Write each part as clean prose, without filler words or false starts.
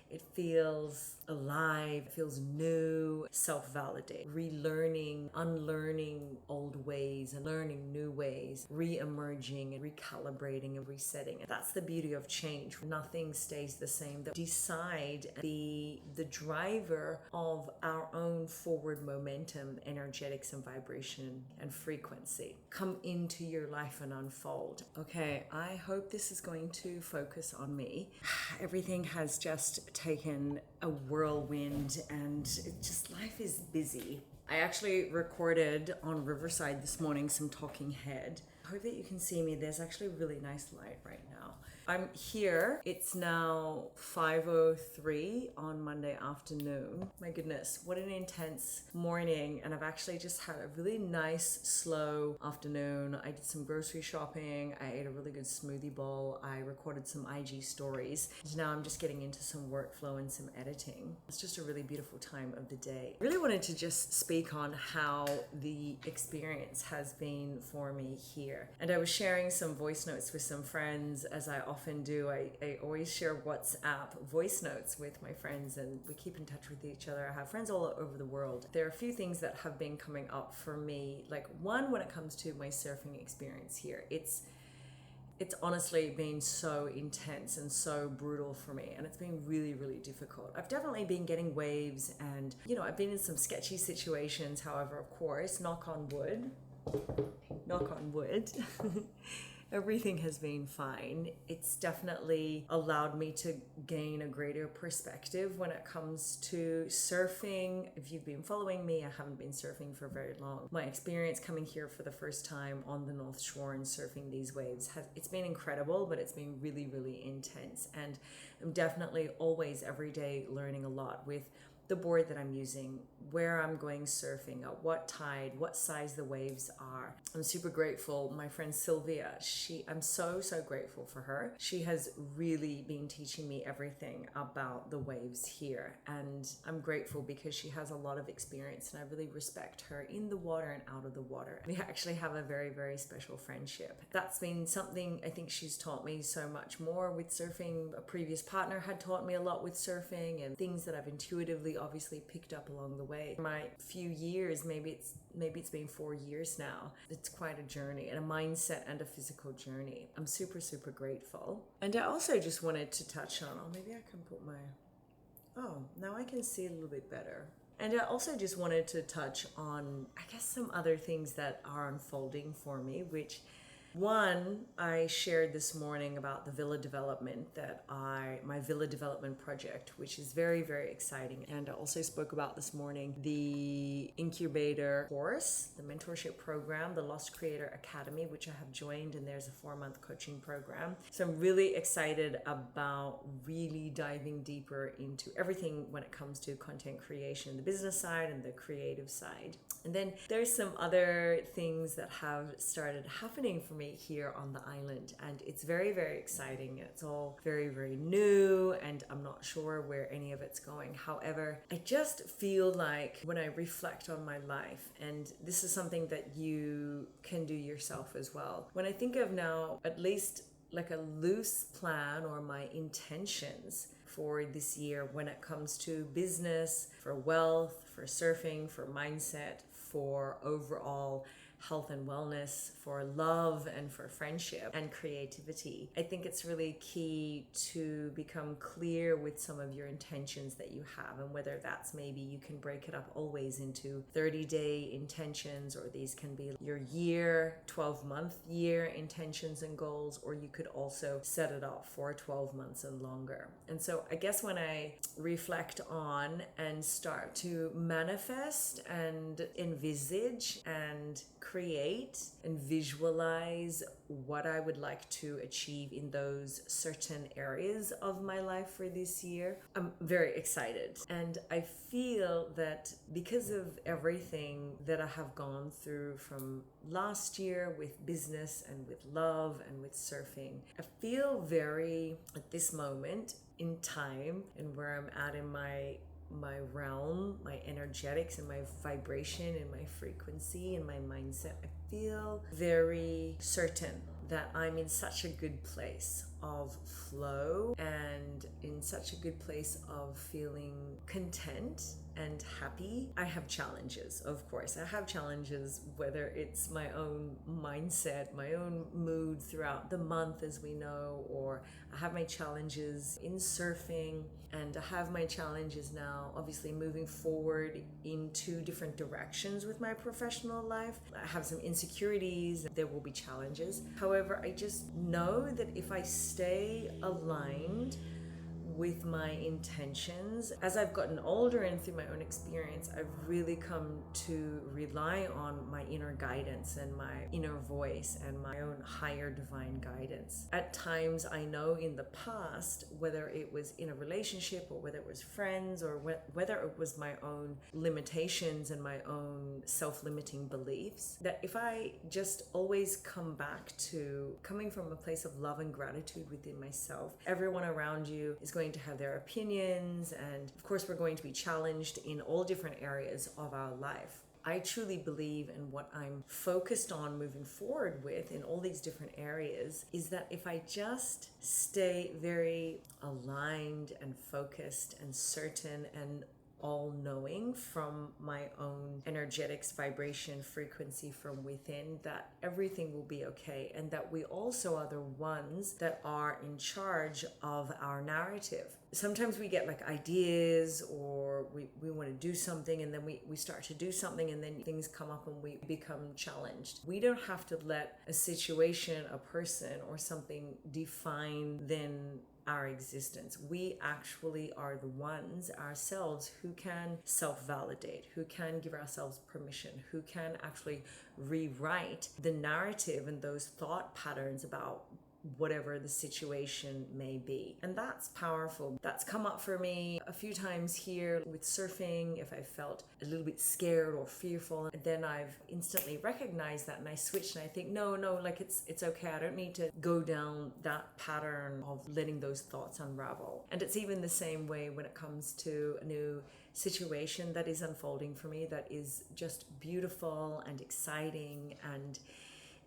It feels alive, it feels new, self-validate, relearning, unlearning old ways and learning new ways, re-emerging and recalibrating and resetting. And that's the beauty of change. Nothing stays the same. That decide be the driver of our own forward momentum, energetics and vibration and frequency. Come into your life and unfold. Okay, I hope this is going to focus on me. Everything has just taken a whirlwind and life is busy. I actually recorded on Riverside this morning some talking head. I hope that you can see me. There's actually a really nice light right now. I'm here. It's now 5:03 on Monday afternoon. My goodness, what an intense morning. And I've actually just had a really nice, slow afternoon. I did some grocery shopping. I ate a really good smoothie bowl. I recorded some IG stories. And now I'm just getting into some workflow and some editing. It's just a really beautiful time of the day. I really wanted to just speak on how the experience has been for me here. And I was sharing some voice notes with some friends, as I often do. I always share WhatsApp voice notes with my friends and we keep in touch with each other. I have friends all over the world. There are a few things that have been coming up for me. Like one, when it comes to my surfing experience here, it's honestly been so intense and so brutal for me, and it's been really, really difficult. I've definitely been getting waves and, I've been in some sketchy situations. However, of course, knock on wood, everything has been fine. It's definitely allowed me to gain a greater perspective when it comes to surfing. If you've been following me, I haven't been surfing for very long. My experience coming here for the first time on the North Shore and surfing these waves, it's been incredible, but it's been really, really intense. And I'm definitely always every day learning a lot with the board that I'm using, where I'm going surfing, at what tide, what size the waves are. I'm super grateful. My friend Sylvia, I'm so grateful for her. She has really been teaching me everything about the waves here. And I'm grateful because she has a lot of experience and I really respect her in the water and out of the water. We actually have a very, very special friendship. That's been something I think she's taught me so much more with surfing. A previous partner had taught me a lot with surfing and things that I've intuitively obviously picked up along the way. My few years, maybe it's been 4 years now. It's quite a journey and a mindset and a physical journey. I'm super grateful. And I also just wanted to touch on, maybe I can put now I can see a little bit better. And I also just wanted to touch on, I guess, some other things that are unfolding for me, which one, I shared this morning about the villa development my villa development project, which is very, very exciting. And I also spoke about this morning the incubator course, the mentorship program, the Lost Creator Academy, which I have joined, and there's a 4-month coaching program. So I'm really excited about really diving deeper into everything when it comes to content creation, the business side and the creative side. And then there's some other things that have started happening for me here on the island, and it's very, very exciting. It's all very, very new and I'm not sure where any of it's going. However, I just feel like when I reflect on my life, and this is something that you can do yourself as well, when I think of now at least like a loose plan or my intentions for this year when it comes to business, for wealth, for surfing, for mindset, for overall health and wellness, for love and for friendship and creativity. I think it's really key to become clear with some of your intentions that you have, and whether that's maybe you can break it up always into 30-day intentions, or these can be your year, 12-month year intentions and goals, or you could also set it up for 12 months and longer. And so I guess when I reflect on and start to manifest and envisage and create and visualize what I would like to achieve in those certain areas of my life for this year, I'm very excited. And I feel that because of everything that I have gone through from last year with business and with love and with surfing, I feel very, at this moment in time and where I'm at in my realm, my energetics and my vibration and my frequency and my mindset, I feel very certain that I'm in such a good place. of flow and in such a good place of feeling content and happy. I have challenges, of course. I have challenges, whether it's my own mindset, my own mood throughout the month, as we know, or I have my challenges in surfing, and I have my challenges now, obviously moving forward in two different directions with my professional life. I have some insecurities, there will be challenges. However, I just know that if I stay aligned with my intentions, as I've gotten older and through my own experience, I've really come to rely on my inner guidance and my inner voice and my own higher divine guidance. At times, I know in the past, whether it was in a relationship or whether it was friends or whether it was my own limitations and my own self-limiting beliefs, that if I just always come back to coming from a place of love and gratitude within myself, everyone around you is going to have their opinions, and of course we're going to be challenged in all different areas of our life. I truly believe in what I'm focused on moving forward with in all these different areas is that if I just stay very aligned and focused and certain and all-knowing from my own energetics, vibration, frequency from within, that everything will be okay, and that we also are the ones that are in charge of our narrative. Sometimes we get like ideas, or we want to do something, and then we start to do something, and then things come up and we become challenged. We don't have to let a situation, a person, or something define then our existence. We actually are the ones ourselves who can self-validate, who can give ourselves permission, who can actually rewrite the narrative and those thought patterns about whatever the situation may be. And that's powerful. That's come up for me a few times here with surfing. If I felt a little bit scared or fearful, and then I've instantly recognized that, and I switch and I think, no, like it's okay. I don't need to go down that pattern of letting those thoughts unravel. And it's even the same way when it comes to a new situation that is unfolding for me, that is just beautiful and exciting, and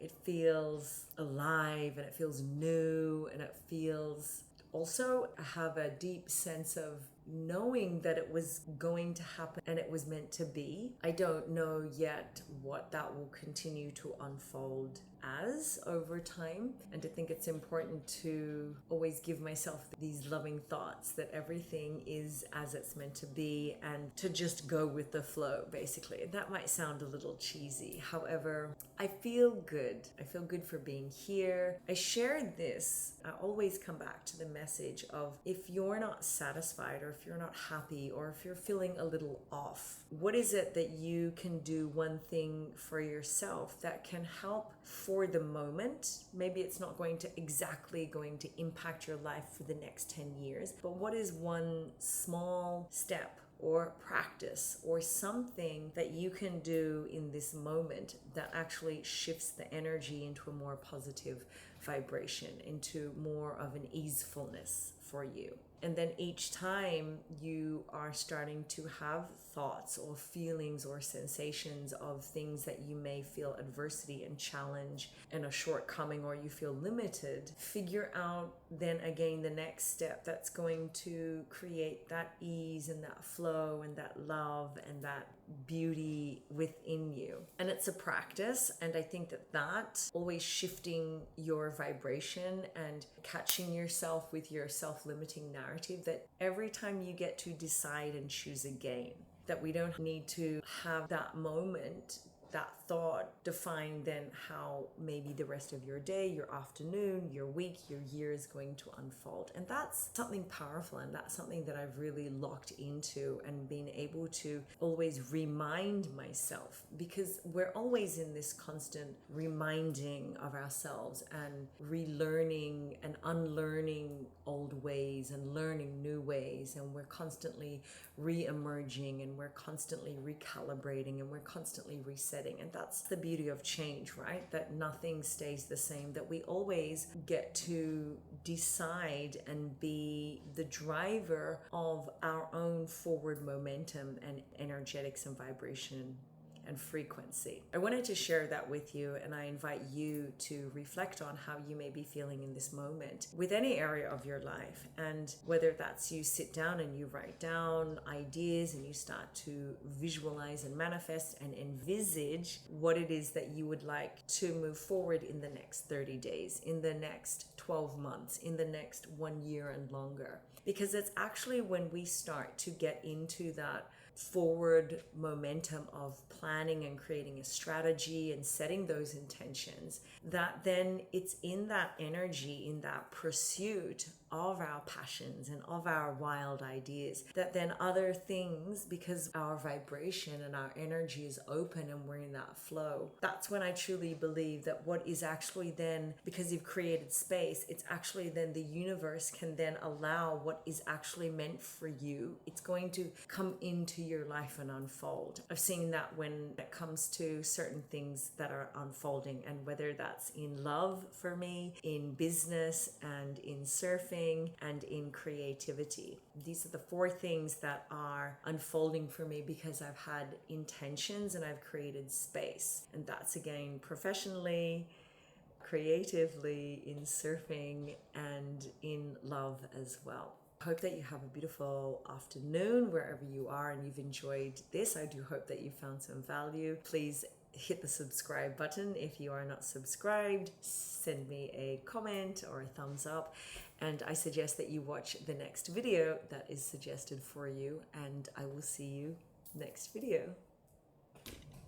it feels alive, and it feels new, and it feels also have a deep sense of knowing that it was going to happen and it was meant to be. I don't know yet what that will continue to unfold as over time, and to think it's important to always give myself these loving thoughts that everything is as it's meant to be, and to just go with the flow, basically. That might sound a little cheesy, however, I feel good. I feel good for being here. I shared this. I always come back to the message of, if you're not satisfied, or if you're not happy, or if you're feeling a little off, what is it that you can do, one thing for yourself that can help for the moment? Maybe it's not exactly going to impact your life for the next 10 years, but what is one small step or practice or something that you can do in this moment that actually shifts the energy into a more positive vibration, into more of an easefulness for you? And then each time you are starting to have thoughts or feelings or sensations of things that you may feel adversity and challenge and a shortcoming, or you feel limited, figure out then again the next step that's going to create that ease and that flow and that love and that beauty within you. And it's a practice, and I think that always shifting your vibration and catching yourself with your self-limiting narrative, that every time you get to decide and choose again, that we don't need to have that moment, that thought define then how maybe the rest of your day, your afternoon, your week, your year is going to unfold. And that's something powerful, and that's something that I've really locked into and been able to always remind myself, because we're always in this constant reminding of ourselves and relearning and unlearning old ways and learning new ways, and we're constantly re-emerging, and we're constantly recalibrating, and we're constantly resetting. And that's the beauty of change, right? That nothing stays the same, that we always get to decide and be the driver of our own forward momentum and energetics and vibration and frequency. I wanted to share that with you, and I invite you to reflect on how you may be feeling in this moment with any area of your life. And whether that's you sit down and you write down ideas and you start to visualize and manifest and envisage what it is that you would like to move forward in the next 30 days, in the next 12 months, in the next 1 year and longer. Because it's actually when we start to get into that forward momentum of planning and creating a strategy and setting those intentions, that then it's in that energy, in that pursuit of our passions and of our wild ideas, that then other things, because our vibration and our energy is open and we're in that flow, that's when I truly believe that what is actually then, because you've created space, it's actually then the universe can then allow what is actually meant for you. It's going to come into your life and unfold. I've seen that when it comes to certain things that are unfolding, and whether that's in love for me, in business, and in surfing, and in creativity. These are the 4 things that are unfolding for me because I've had intentions and I've created space. And that's again professionally, creatively, in surfing, and in love as well. I hope that you have a beautiful afternoon wherever you are and you've enjoyed this. I do hope that you found some value. Please hit the subscribe button if you are not subscribed. Send me a comment or a thumbs up, and I suggest that you watch the next video that is suggested for you, and I will see you next video.